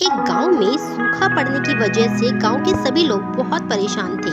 एक गांव में सूखा पड़ने की वजह से गांव के सभी लोग बहुत परेशान थे।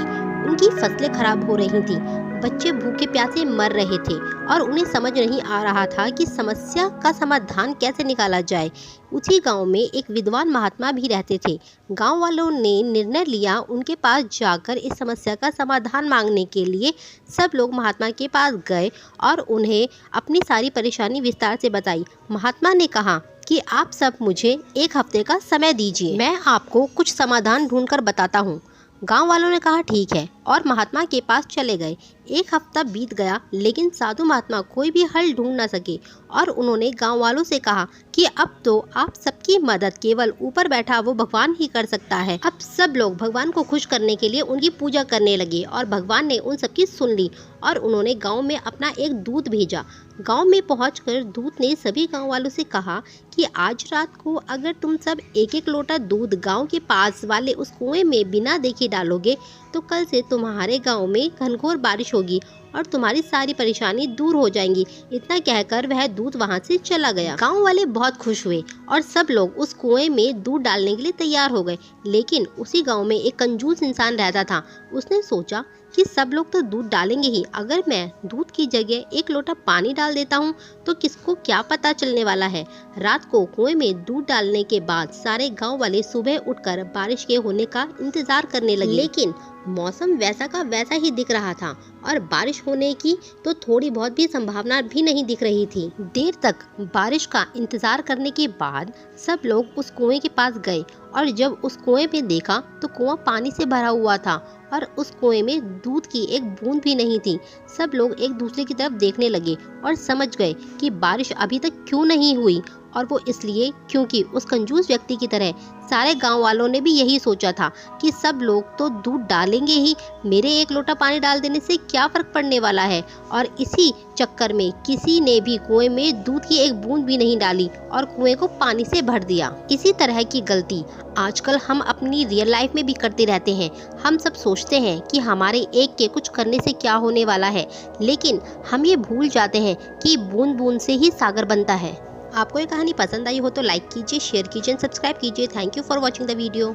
उनकी फसलें खराब हो रही थीं, बच्चे भूखे प्यासे मर रहे थे और उन्हें समझ नहीं आ रहा था कि समस्या का समाधान कैसे निकाला जाए। उसी गांव में एक विद्वान महात्मा भी रहते थे। गांव वालों ने निर्णय लिया उनके पास जाकर इस समस्या का समाधान मांगने के लिए। सब लोग महात्मा के पास गए और उन्हें अपनी सारी परेशानी विस्तार से बताई। महात्मा ने कहा कि आप सब मुझे एक हफ्ते का समय दीजिए, मैं आपको कुछ समाधान ढूंढकर बताता हूँ। गांव वालों ने कहा ठीक है और महात्मा के पास चले गए। एक हफ्ता बीत गया लेकिन साधु महात्मा कोई भी हल ढूंढ न सके और उन्होंने गांव वालों से कहा कि अब तो आप सबकी मदद केवल ऊपर बैठा वो भगवान ही कर सकता है। अब सब लोग भगवान को खुश करने के लिए उनकी पूजा करने लगे और भगवान ने उन सबकी सुन ली और उन्होंने गांव में अपना एक दूत भेजा। गांव में पहुंचकर दूत ने सभी गांव वालों से कहा कि आज रात को अगर तुम सब एक एक लोटा दूध गांव के पास वाले उस कुएं में बिना देखे डालोगे तो कल से तुम्हारे गांव में घनघोर बारिश होगी और तुम्हारी सारी परेशानी दूर हो जाएंगी। इतना कहकर वह दूत वहां से चला गया। गांव वाले बहुत खुश हुए और सब लोग उस कुएं में दूध डालने के लिए तैयार हो गए। लेकिन उसी गांव में एक कंजूस इंसान रहता था। उसने सोचा कि सब लोग तो दूध डालेंगे ही, अगर मैं दूध की जगह एक लोटा पानी डाल देता हूँ तो किसको क्या पता चलने वाला है। रात को कुएं में दूध डालने के बाद सारे गांव वाले सुबह उठकर बारिश के होने का इंतजार करने लगे। लेकिन मौसम वैसा का वैसा ही दिख रहा था और बारिश होने की तो थोड़ी बहुत भी संभावना भी नहीं दिख रही थी। देर तक बारिश का इंतजार करने के बाद सब लोग उस कुएं के पास गए और जब उस कुएं पे देखा तो कुआं पानी से भरा हुआ था और उस कुएं में दूध की एक बूंद भी नहीं थी। सब लोग एक दूसरे की तरफ देखने लगे और समझ गए कि बारिश अभी तक क्यों नहीं हुई, और वो इसलिए क्योंकि उस कंजूस व्यक्ति की तरह सारे गांव वालों ने भी यही सोचा था कि सब लोग तो दूध डालेंगे ही, मेरे एक लोटा पानी डाल देने से क्या फर्क पड़ने वाला है। और इसी चक्कर में किसी ने भी कुएं में दूध की एक बूंद भी नहीं डाली और कुएं को पानी से भर दिया। इसी तरह की गलती आजकल हम अपनी रियल लाइफ में भी करते रहते हैं। हम सब सोचते हैं कि हमारे एक के कुछ करने से क्या होने वाला है, लेकिन हम ये भूल जाते हैं कि बूंद बूंद से ही सागर बनता है। आपको ये कहानी पसंद आई हो तो लाइक कीजिए, शेयर कीजिए, सब्सक्राइब कीजिए। Thank you for watching the video.